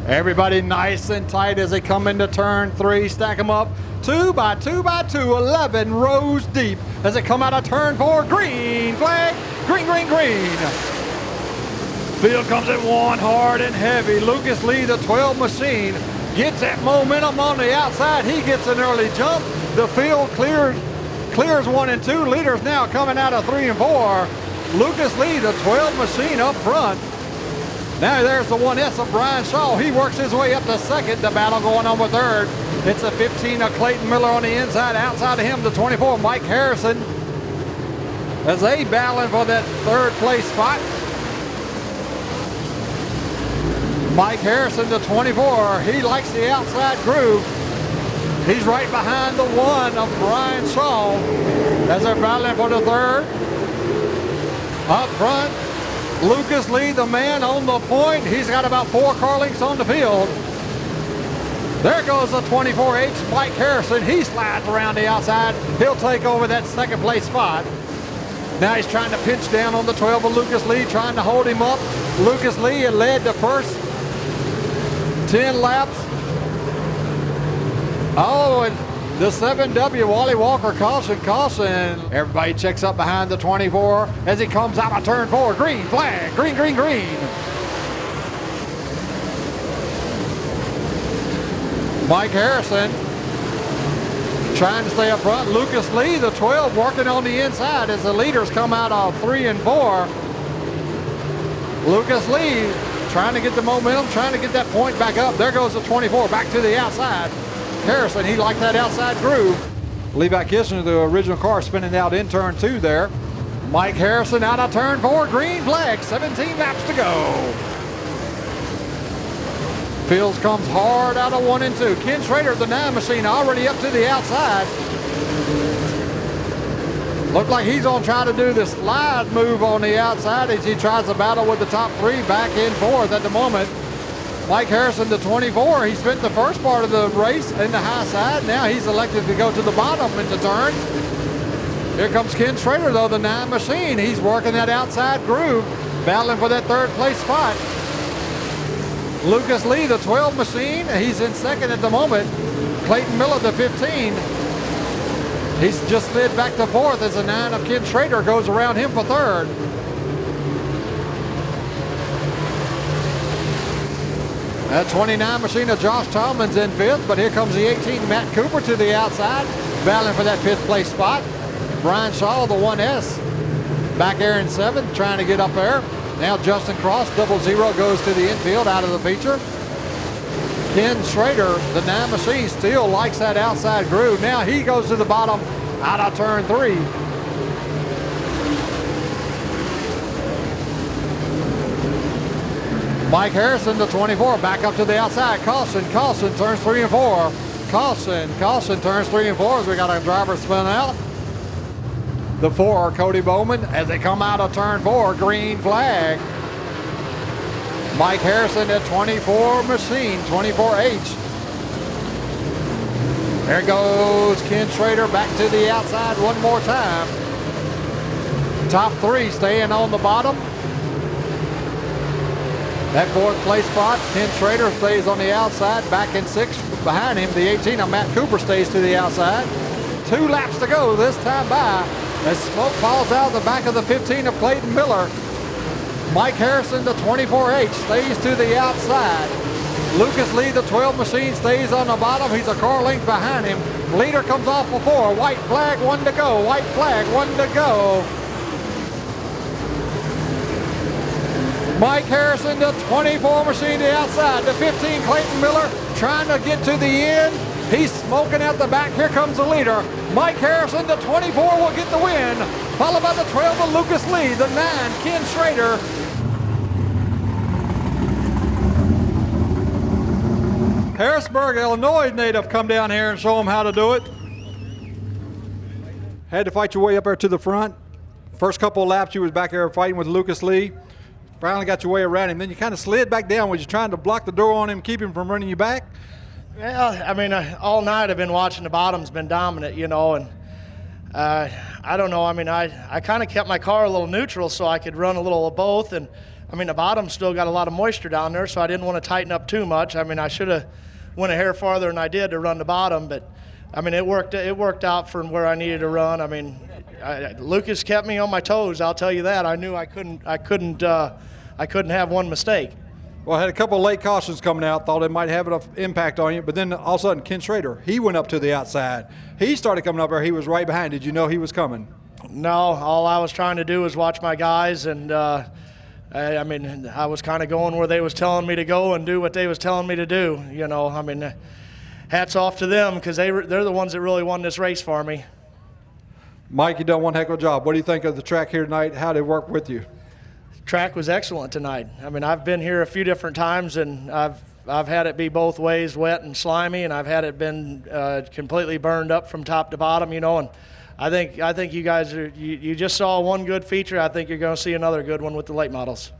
Everybody nice and tight as they come into turn 3. Stack them up 2 by 2 by 2, 11 rows deep as they come out of turn 4. Green flag, green, green, green. Field comes at 1 hard and heavy. Lucas Lee, the 12 machine, gets that momentum on the outside. He gets an early jump. The field clears 1 and 2. Leaders now coming out of 3 and 4. Lucas Lee, the 12 machine up front. Now there's the 1S of Brian Shaw. He works his way up to second. The battle going on with third. It's a 15 of Clayton Miller on the inside. Outside of him, the 24, Mike Harrison, as they battling for that third place spot. Mike Harrison, the 24, he likes the outside groove. He's right behind the 1 of Brian Shaw as they're battling for the third. Up front, Lucas Lee, the man on the point. He's got about 4 car lengths on the field. There goes the 24H, Mike Harrison. He slides around the outside. He'll take over that second place spot. Now he's trying to pinch down on the 12 of Lucas Lee, trying to hold him up. Lucas Lee had led the first 10 laps. Oh, and the 7W, Wally Walker, caution. Everybody checks up behind the 24 as he comes out of turn 4. Green flag, green, green, green. Mike Harrison trying to stay up front. Lucas Lee, the 12, working on the inside as the leaders come out of 3 and 4. Lucas Lee trying to get the momentum, trying to get that point back up. There goes the 24 back to the outside. Harrison, he liked that outside groove. Levi Kishner, the original car, spinning out in turn 2 there. Mike Harrison out of turn 4, green flag, 17 laps to go. Fields comes hard out of 1 and 2. Ken Schrader, the 9 machine, already up to the outside. Looked like he's gonna try to do the slide move on the outside as he tries to battle with the top 3 back and forth at the moment. Mike Harrison, the 24, he spent the first part of the race in the high side. Now he's elected to go to the bottom in the turns. Here comes Ken Schrader, though, the 9 machine. He's working that outside groove, battling for that third place spot. Lucas Lee, the 12 machine, he's in second at the moment. Clayton Miller, the 15, he's just slid back to 4th as the 9 of Ken Schrader goes around him for 3rd. That 29 machine of Josh Tomlin's in 5th, but here comes the 18, Matt Cooper, to the outside, battling for that 5th place spot. Brian Shaw, the 1S, back there in 7th, trying to get up there. Now Justin Cross, 00, goes to the infield out of the feature. Ken Schrader, the 9 machine, still likes that outside groove. Now he goes to the bottom out of turn 3. Mike Harrison, the 24, back up to the outside. Caution turns 3 and 4. Caution turns 3 and 4 as we got a driver spin out. The 4, Cody Bowman, as they come out of turn 4, green flag. Mike Harrison, that 24 machine, 24H. There goes Ken Schrader back to the outside one more time. Top 3 staying on the bottom. That 4th place spot, Ken Schrader stays on the outside, back in 6th behind him. The 18 of Matt Cooper stays to the outside. 2 laps to go this time by as smoke falls out of the back of the 15 of Clayton Miller. Mike Harrison, the 24H, stays to the outside. Lucas Lee, the 12 machine, stays on the bottom. He's a car length behind him. Leader comes off for 4. White flag, 1 to go. White flag, 1 to go. Mike Harrison, the 24 machine, to the outside. The 15, Clayton Miller, trying to get to the end. He's smoking out the back. Here comes the leader. Mike Harrison, the 24, will get the win, followed by the 12 of Lucas Lee, the 9, Ken Schrader. Harrisburg, Illinois native come down here and show them how to do it. Had to fight your way up there to the front. First couple of laps you was back there fighting with Lucas Lee. Finally got your way around him. Then you kind of slid back down. Was you trying to block the door on him, keep him from running you back? Yeah, I mean, all night I've been watching the bottom's been dominant, you know, and I don't know. I mean, I kind of kept my car a little neutral so I could run a little of both, and I mean, the bottom still got a lot of moisture down there, so I didn't want to tighten up too much. I mean, I should have went a hair farther than I did to run the bottom, but I mean, it worked out from where I needed to run. I mean, Lucas kept me on my toes. I'll tell you that. I knew I couldn't have one mistake. Well, I had a couple of late cautions coming out. Thought it might have an impact on you, but then all of a sudden, Ken Schrader, he went up to the outside. He started coming up there. He was right behind. Did you know he was coming? No, all I was trying to do was watch my guys, and I mean, I was kind of going where they was telling me to go and do what they was telling me to do. You know, I mean, hats off to them because they're the ones that really won this race for me. Mike, you done one heck of a job. What do you think of the track here tonight? How did it work with you? Track was excellent tonight. I mean, I've been here a few different times, and I've had it be both ways, wet and slimy, and I've had it been completely burned up from top to bottom. You know, and I think you guys you just saw one good feature. I think you're going to see another good one with the late models.